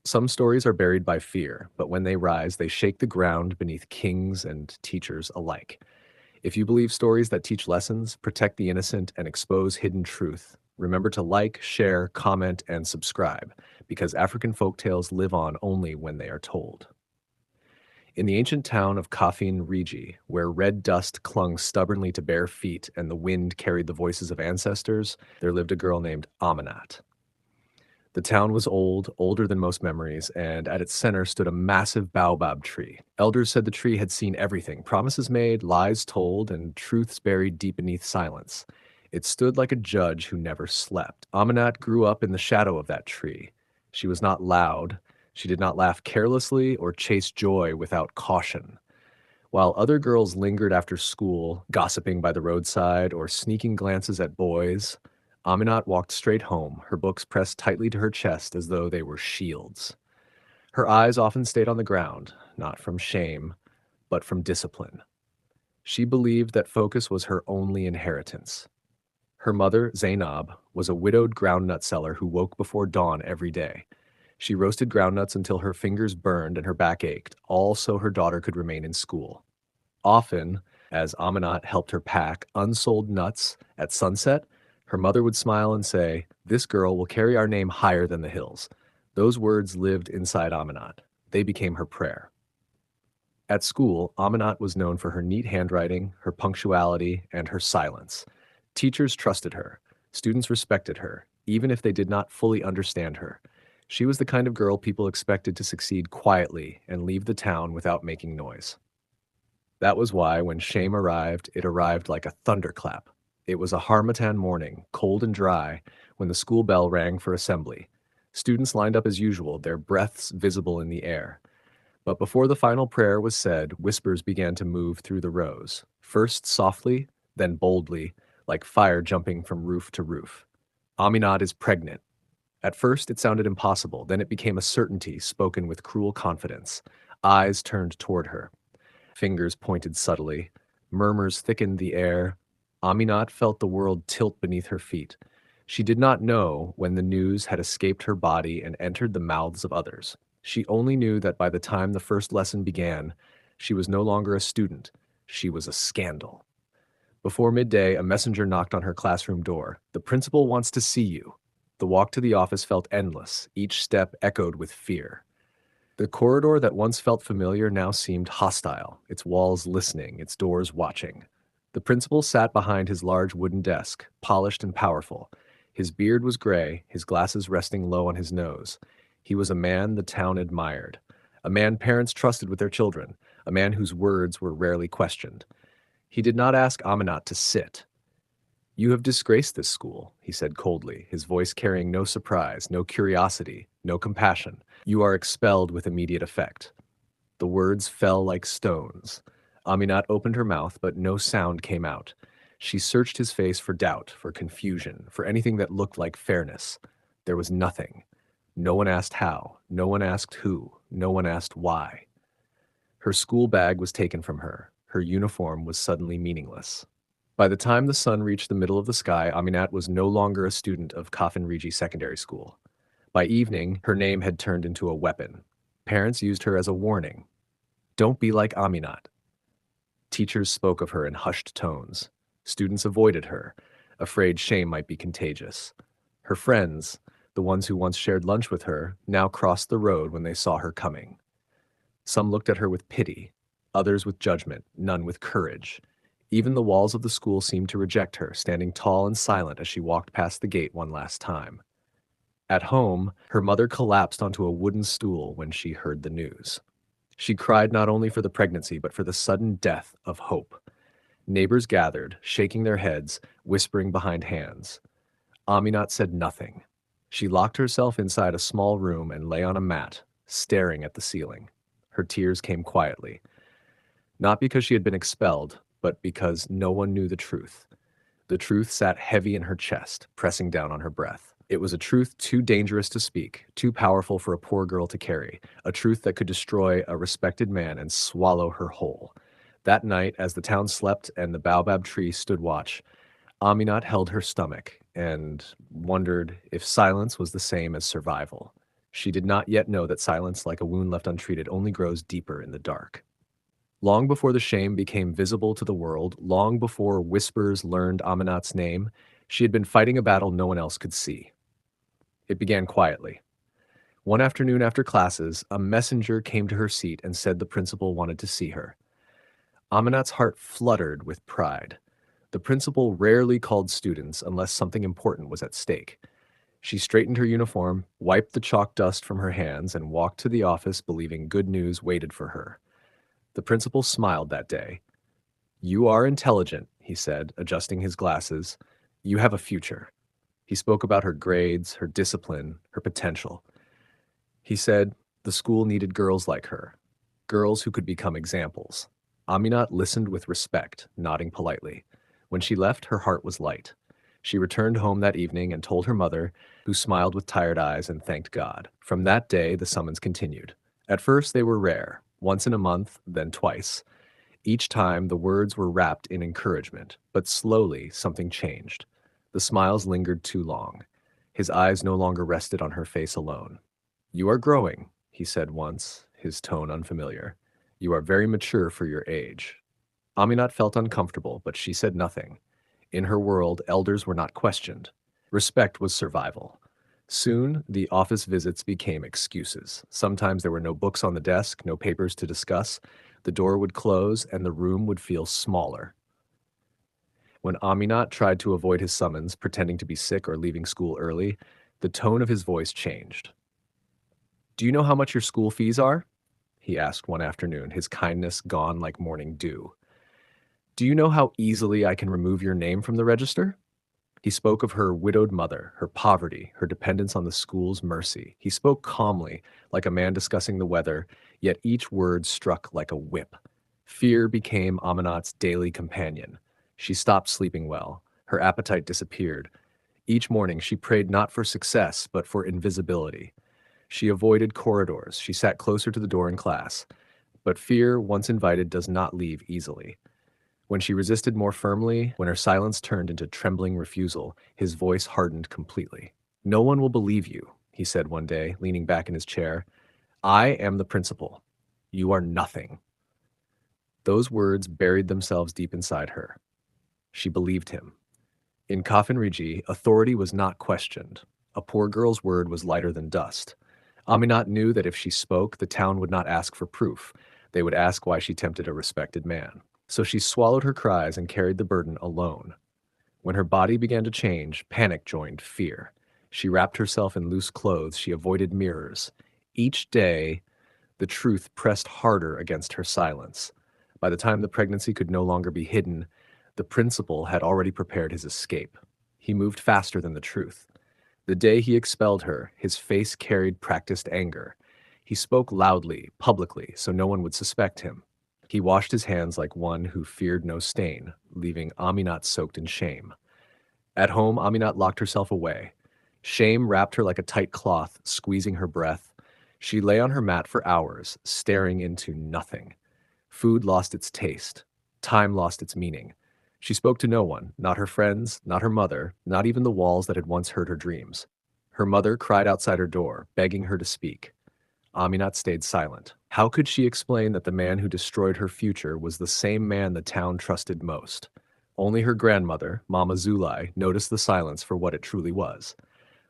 Some stories are buried by fear, but when they rise, they shake the ground beneath kings and teachers alike. If you believe stories that teach lessons, protect the innocent, and expose hidden truth, remember to like, share, comment, and subscribe, because African folktales live on only when they are told. In the ancient town of Kafin Riji, where red dust clung stubbornly to bare feet and the wind carried the voices of ancestors, there lived a girl named Aminat. The town was old, older than most memories, and at its center stood a massive baobab tree. Elders said the tree had seen everything, promises made, lies told, and truths buried deep beneath silence. It stood like a judge who never slept. Aminat grew up in the shadow of that tree. She was not loud. She did not laugh carelessly or chase joy without caution. While other girls lingered after school, gossiping by the roadside or sneaking glances at boys, Aminat walked straight home, her books pressed tightly to her chest as though they were shields. Her eyes often stayed on the ground, not from shame, but from discipline. She believed that focus was her only inheritance. Her mother, Zainab, was a widowed groundnut seller who woke before dawn every day. She roasted groundnuts until her fingers burned and her back ached, all so her daughter could remain in school. Often, as Aminat helped her pack unsold nuts at sunset, her mother would smile and say, "This girl will carry our name higher than the hills." Those words lived inside Aminat. They became her prayer. At school, Aminat was known for her neat handwriting, her punctuality, and her silence. Teachers trusted her. Students respected her, even if they did not fully understand her. She was the kind of girl people expected to succeed quietly and leave the town without making noise. That was why, when shame arrived, it arrived like a thunderclap. It was a harmattan morning, cold and dry, when the school bell rang for assembly. Students lined up as usual, their breaths visible in the air. But before the final prayer was said, whispers began to move through the rows, first softly, then boldly, like fire jumping from roof to roof. Aminat is pregnant. At first, it sounded impossible. Then it became a certainty spoken with cruel confidence. Eyes turned toward her. Fingers pointed subtly. Murmurs thickened the air. Aminat felt the world tilt beneath her feet. She did not know when the news had escaped her body and entered the mouths of others. She only knew that by the time the first lesson began, she was no longer a student. She was a scandal. Before midday, a messenger knocked on her classroom door. "The principal wants to see you." The walk to the office felt endless, each step echoed with fear. The corridor that once felt familiar now seemed hostile, its walls listening, its doors watching. The principal sat behind his large wooden desk, polished and powerful. His beard was gray, his glasses resting low on his nose. He was a man the town admired, a man parents trusted with their children, a man whose words were rarely questioned. He did not ask Aminat to sit. "You have disgraced this school," he said coldly, his voice carrying no surprise, no curiosity, no compassion. "You are expelled with immediate effect." The words fell like stones. Aminat opened her mouth, but no sound came out. She searched his face for doubt, for confusion, for anything that looked like fairness. There was nothing. No one asked how, no one asked who, no one asked why. Her school bag was taken from her. Her uniform was suddenly meaningless. By the time the sun reached the middle of the sky, Aminat was no longer a student of Kafin Riji Secondary School. By evening, her name had turned into a weapon. Parents used her as a warning. "Don't be like Aminat." Teachers spoke of her in hushed tones. Students avoided her, afraid shame might be contagious. Her friends, the ones who once shared lunch with her, now crossed the road when they saw her coming. Some looked at her with pity, others with judgment, none with courage. Even the walls of the school seemed to reject her, standing tall and silent as she walked past the gate one last time. At home, her mother collapsed onto a wooden stool when she heard the news. She cried not only for the pregnancy, but for the sudden death of hope. Neighbors gathered, shaking their heads, whispering behind hands. Aminat said nothing. She locked herself inside a small room and lay on a mat, staring at the ceiling. Her tears came quietly. Not because she had been expelled, but because no one knew the truth. The truth sat heavy in her chest, pressing down on her breath. It was a truth too dangerous to speak, too powerful for a poor girl to carry, a truth that could destroy a respected man and swallow her whole. That night, as the town slept and the baobab tree stood watch, Aminat held her stomach and wondered if silence was the same as survival. She did not yet know that silence, like a wound left untreated, only grows deeper in the dark. Long before the shame became visible to the world, long before whispers learned Aminat's name, she had been fighting a battle no one else could see. It began quietly. One afternoon after classes, a messenger came to her seat and said the principal wanted to see her. Aminat's heart fluttered with pride. The principal rarely called students unless something important was at stake. She straightened her uniform, wiped the chalk dust from her hands, and walked to the office believing good news waited for her. The principal smiled that day. "You are intelligent," he said, adjusting his glasses. "You have a future." He spoke about her grades, her discipline, her potential. He said the school needed girls like her, girls who could become examples. Aminat listened with respect, nodding politely. When she left, her heart was light. She returned home that evening and told her mother, who smiled with tired eyes and thanked God. From that day, the summons continued. At first, they were rare, once in a month, then twice. Each time, the words were wrapped in encouragement, but slowly, something changed. The smiles lingered too long. His eyes no longer rested on her face alone. "You are growing," he said once, his tone unfamiliar. "You are very mature for your age." Aminat felt uncomfortable, but she said nothing. In her world, elders were not questioned. Respect was survival. Soon, the office visits became excuses. Sometimes there were no books on the desk, no papers to discuss. The door would close, and the room would feel smaller. When Aminat tried to avoid his summons, pretending to be sick or leaving school early, the tone of his voice changed. "Do you know how much your school fees are?" he asked one afternoon, his kindness gone like morning dew. "Do you know how easily I can remove your name from the register?" He spoke of her widowed mother, her poverty, her dependence on the school's mercy. He spoke calmly, like a man discussing the weather, yet each word struck like a whip. Fear became Aminat's daily companion. She stopped sleeping well. Her appetite disappeared. Each morning she prayed not for success, but for invisibility. She avoided corridors. She sat closer to the door in class. But fear, once invited, does not leave easily. When she resisted more firmly, when her silence turned into trembling refusal, his voice hardened completely. "No one will believe you," he said one day, leaning back in his chair. "I am the principal. You are nothing." Those words buried themselves deep inside her. She believed him. In Kafinriji, authority was not questioned. A poor girl's word was lighter than dust. Aminat knew that if she spoke, the town would not ask for proof. They would ask why she tempted a respected man. So she swallowed her cries and carried the burden alone. When her body began to change, panic joined fear. She wrapped herself in loose clothes. She avoided mirrors. Each day, the truth pressed harder against her silence. By the time the pregnancy could no longer be hidden, the principal had already prepared his escape. He moved faster than the truth. The day he expelled her, his face carried practiced anger. He spoke loudly, publicly, so no one would suspect him. He washed his hands like one who feared no stain, leaving Aminat soaked in shame. At home, Aminat locked herself away. Shame wrapped her like a tight cloth, squeezing her breath. She lay on her mat for hours, staring into nothing. Food lost its taste. Time lost its meaning. She spoke to no one, not her friends, not her mother, not even the walls that had once heard her dreams. Her mother cried outside her door, begging her to speak. Aminat stayed silent. How could she explain that the man who destroyed her future was the same man the town trusted most? Only her grandmother, Mama Zulai, noticed the silence for what it truly was.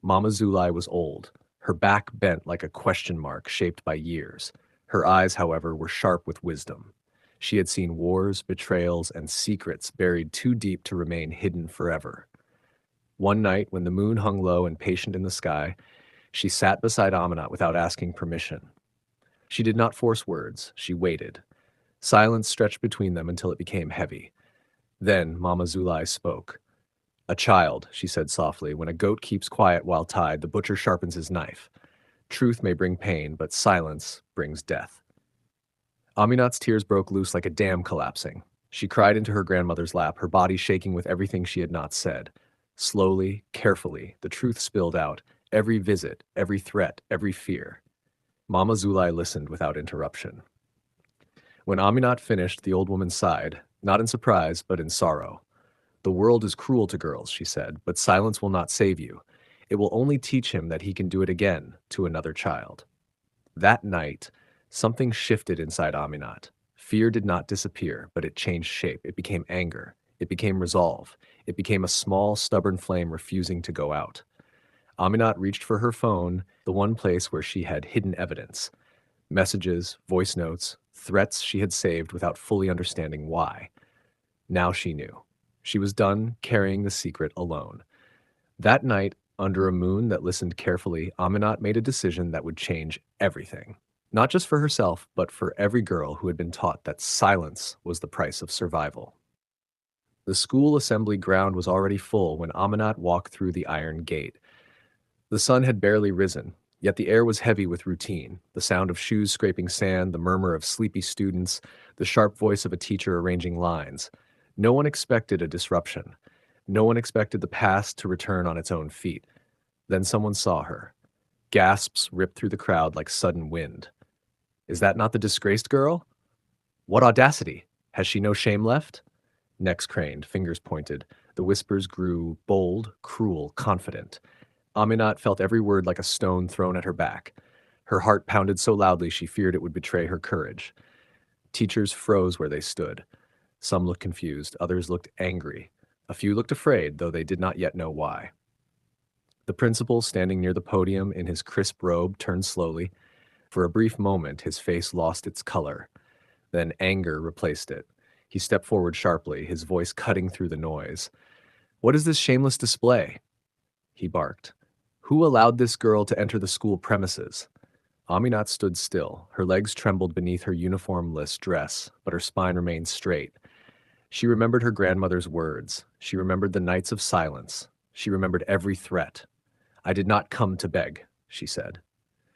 Mama Zulai was old, her back bent like a question mark shaped by years. Her eyes, however, were sharp with wisdom. She had seen wars, betrayals, and secrets buried too deep to remain hidden forever. One night, when the moon hung low and patient in the sky, she sat beside Aminat without asking permission. She did not force words, she waited. Silence stretched between them until it became heavy. Then Mama Zulai spoke. "A child," she said softly, "when a goat keeps quiet while tied, the butcher sharpens his knife. Truth may bring pain, but silence brings death." Aminat's tears broke loose like a dam collapsing. She cried into her grandmother's lap, her body shaking with everything she had not said. Slowly, carefully, the truth spilled out, every visit, every threat, every fear. Mama Zulai listened without interruption. When Aminat finished, the old woman sighed, not in surprise, but in sorrow. "The world is cruel to girls," she said, "but silence will not save you. It will only teach him that he can do it again to another child. That night, something shifted inside Aminat. Fear did not disappear, but it changed shape. It became anger. It became resolve. It became a small, stubborn flame refusing to go out. Aminat reached for her phone, the one place where she had hidden evidence. Messages, voice notes, threats she had saved without fully understanding why. Now she knew. She was done carrying the secret alone. That night, under a moon that listened carefully, Aminat made a decision that would change everything. Not just for herself, but for every girl who had been taught that silence was the price of survival. The school assembly ground was already full when Aminat walked through the iron gate. The sun had barely risen, yet the air was heavy with routine. The sound of shoes scraping sand, the murmur of sleepy students, the sharp voice of a teacher arranging lines. No one expected a disruption. No one expected the past to return on its own feet. Then someone saw her. Gasps ripped through the crowd like sudden wind. Is that not the disgraced girl? What audacity! Has she no shame left? Necks craned, fingers pointed. The whispers grew bold, cruel, confident. Aminat felt every word like a stone thrown at her back. Her heart pounded so loudly she feared it would betray her courage. Teachers froze where they stood. Some looked confused, others looked angry. A few looked afraid, though they did not yet know why. The principal, standing near the podium in his crisp robe, turned slowly. For a brief moment, his face lost its color. Then anger replaced it. He stepped forward sharply, his voice cutting through the noise. "What is this shameless display?" he barked. "Who allowed this girl to enter the school premises?" Aminat stood still. Her legs trembled beneath her uniformless dress, but her spine remained straight. She remembered her grandmother's words. She remembered the nights of silence. She remembered every threat. "I did not come to beg," she said.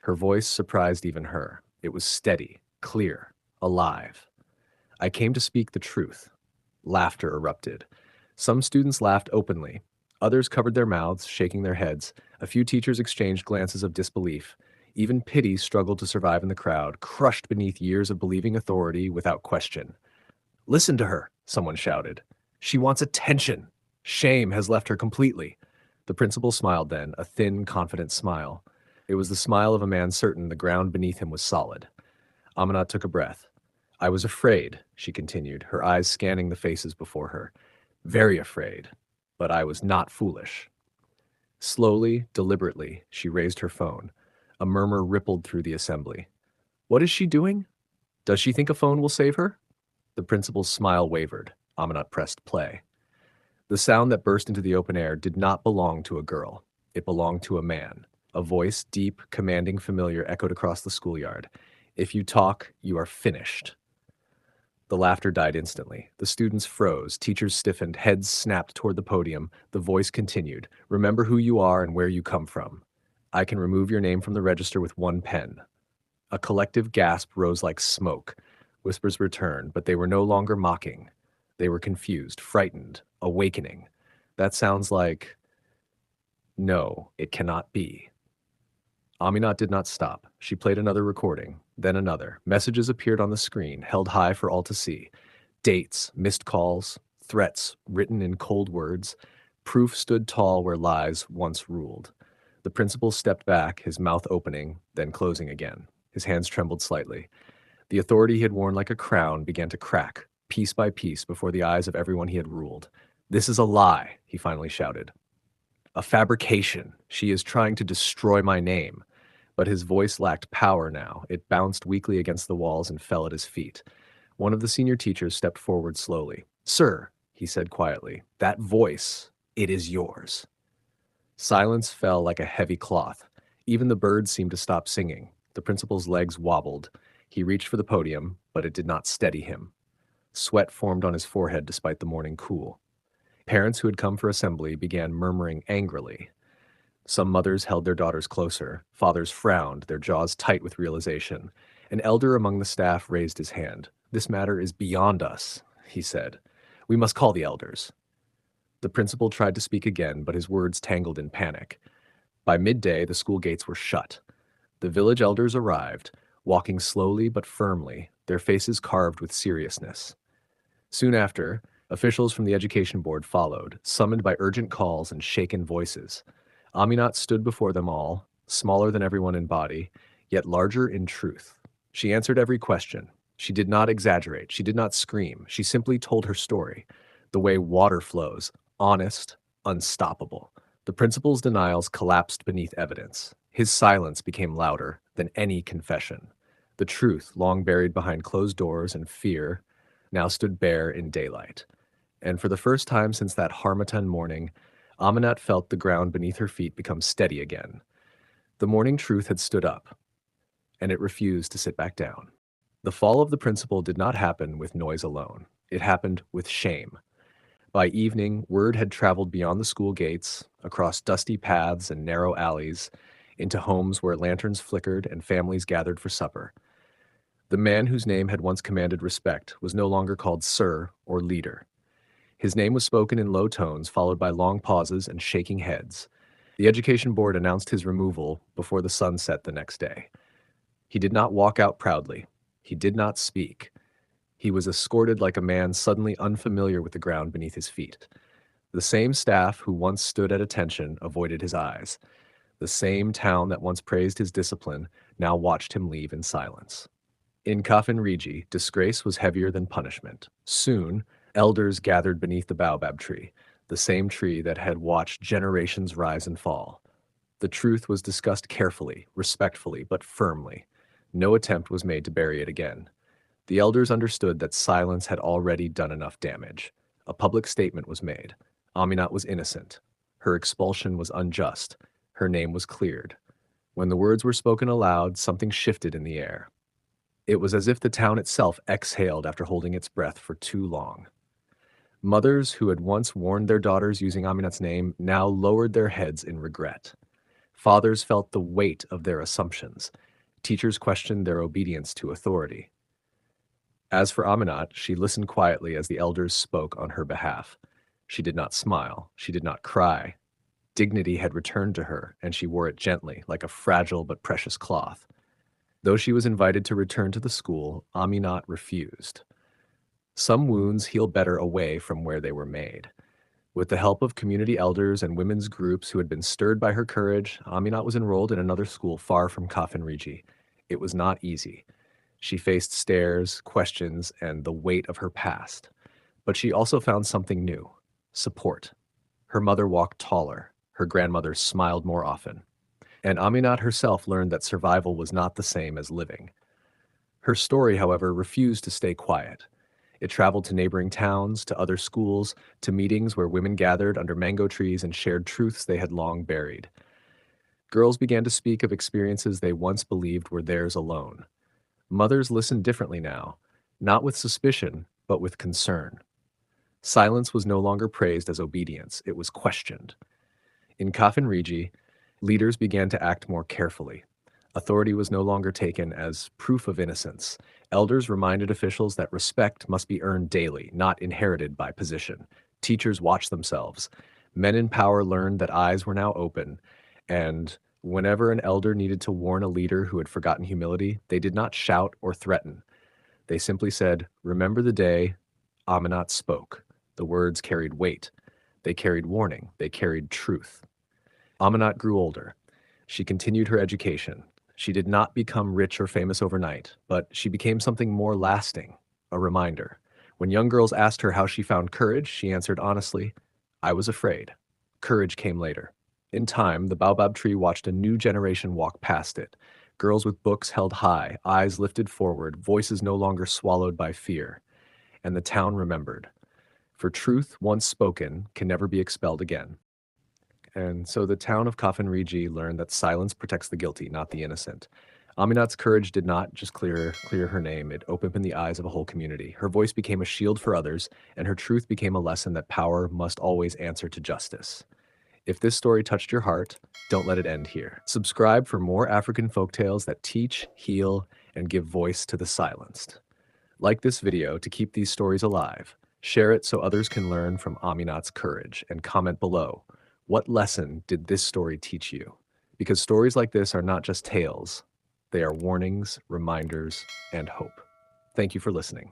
Her voice surprised even her. It was steady, clear, alive. "I came to speak the truth." Laughter erupted. Some students laughed openly. Others covered their mouths, shaking their heads. A few teachers exchanged glances of disbelief. Even pity struggled to survive in the crowd, crushed beneath years of believing authority without question. "Listen to her," someone shouted. "She wants attention. Shame has left her completely." The principal smiled then, a thin, confident smile. It was the smile of a man certain the ground beneath him was solid. Aminat took a breath. "I was afraid," she continued, her eyes scanning the faces before her. "Very afraid. But I was not foolish." Slowly, deliberately, she raised her phone. A murmur rippled through the assembly. "What is she doing? Does she think a phone will save her?" The principal's smile wavered. Aminat pressed play. The sound that burst into the open air did not belong to a girl. It belonged to a man. A voice, deep, commanding, familiar, echoed across the schoolyard. "If you talk, you are finished." The laughter died instantly. The students froze, teachers stiffened, heads snapped toward the podium. The voice continued. "Remember who you are and where you come from. I can remove your name from the register with one pen." A collective gasp rose like smoke. Whispers returned, but they were no longer mocking. They were confused, frightened, awakening. "That sounds like—" "No, it cannot be." Aminat did not stop. She played another recording, then another. Messages appeared on the screen, held high for all to see. Dates, missed calls, threats written in cold words. Proof stood tall where lies once ruled. The principal stepped back, his mouth opening, then closing again. His hands trembled slightly. The authority he had worn like a crown began to crack, piece by piece, before the eyes of everyone he had ruled. "This is a lie," he finally shouted. "A fabrication. She is trying to destroy my name." But his voice lacked power now. It bounced weakly against the walls and fell at his feet. One of the senior teachers stepped forward slowly. "Sir," he said quietly, "that voice, it is yours." Silence fell like a heavy cloth. Even the birds seemed to stop singing. The principal's legs wobbled. He reached for the podium, but it did not steady him. Sweat formed on his forehead despite the morning cool. Parents who had come for assembly began murmuring angrily. Some mothers held their daughters closer. Fathers frowned, their jaws tight with realization. An elder among the staff raised his hand. "This matter is beyond us," he said. "We must call the elders." The principal tried to speak again, but his words tangled in panic. By midday, the school gates were shut. The village elders arrived, walking slowly but firmly, their faces carved with seriousness. Soon after, officials from the education board followed, summoned by urgent calls and shaken voices. Aminat stood before them all, smaller than everyone in body, yet larger in truth. She answered every question. She did not exaggerate. She did not scream. She simply told her story, the way water flows, honest, unstoppable. The principal's denials collapsed beneath evidence. His silence became louder than any confession. The truth, long buried behind closed doors and fear, now stood bare in daylight. And for the first time since that Harmattan morning, Aminat felt the ground beneath her feet become steady again. The morning truth had stood up, and it refused to sit back down. The fall of the principal did not happen with noise alone. It happened with shame. By evening, word had traveled beyond the school gates, across dusty paths and narrow alleys, into homes where lanterns flickered and families gathered for supper. The man whose name had once commanded respect was no longer called sir or leader. His name was spoken in low tones, followed by long pauses and shaking heads. The education board announced his removal before the sun set the next day. He did not walk out proudly. He did not speak. He was escorted like a man suddenly unfamiliar with the ground beneath his feet. The same staff who once stood at attention avoided his eyes. The same town that once praised his discipline now watched him leave in silence. In Coffin Regi, disgrace was heavier than punishment. Soon, elders gathered beneath the baobab tree, the same tree that had watched generations rise and fall. The truth was discussed carefully, respectfully, but firmly. No attempt was made to bury it again. The elders understood that silence had already done enough damage. A public statement was made. Aminat was innocent. Her expulsion was unjust. Her name was cleared. When the words were spoken aloud, something shifted in the air. It was as if the town itself exhaled after holding its breath for too long. Mothers who had once warned their daughters using Aminat's name now lowered their heads in regret. Fathers felt the weight of their assumptions. Teachers questioned their obedience to authority. As for Aminat, she listened quietly as the elders spoke on her behalf. She did not smile. She did not cry. Dignity had returned to her, and she wore it gently, like a fragile but precious cloth. Though she was invited to return to the school, Aminat refused. Some wounds heal better away from where they were made. With the help of community elders and women's groups who had been stirred by her courage, Aminat was enrolled in another school far from Coffin Regi. It was not easy. She faced stares, questions, and the weight of her past. But she also found something new: support. Her mother walked taller. Her grandmother smiled more often. And Aminat herself learned that survival was not the same as living. Her story, however, refused to stay quiet. It traveled to neighboring towns, to other schools, to meetings where women gathered under mango trees and shared truths they had long buried. Girls began to speak of experiences they once believed were theirs alone. Mothers listened differently now, not with suspicion, but with concern. Silence was no longer praised as obedience, it was questioned. In Coffin Regi, leaders began to act more carefully. Authority was no longer taken as proof of innocence. Elders reminded officials that respect must be earned daily, not inherited by position. Teachers watched themselves. Men in power learned that eyes were now open, and whenever an elder needed to warn a leader who had forgotten humility, they did not shout or threaten. They simply said, "Remember the day Aminat spoke." The words carried weight. They carried warning. They carried truth. Aminat grew older. She continued her education. She did not become rich or famous overnight, but she became something more lasting, a reminder. When young girls asked her how she found courage, she answered honestly, "I was afraid." Courage came later. In time, the baobab tree watched a new generation walk past it. Girls with books held high, eyes lifted forward, voices no longer swallowed by fear. And the town remembered. For truth, once spoken, can never be expelled again. And so the town of Coffin Regi learned that silence protects the guilty, not the innocent. Aminat's courage did not just clear her name, it opened the eyes of a whole community. Her voice became a shield for others, and her truth became a lesson that power must always answer to justice. If this story touched your heart, don't let it end here. Subscribe for more African folktales that teach, heal, and give voice to the silenced. Like this video to keep these stories alive. Share it so others can learn from Aminat's courage, and comment below. What lesson did this story teach you? Because stories like this are not just tales, they are warnings, reminders, and hope. Thank you for listening.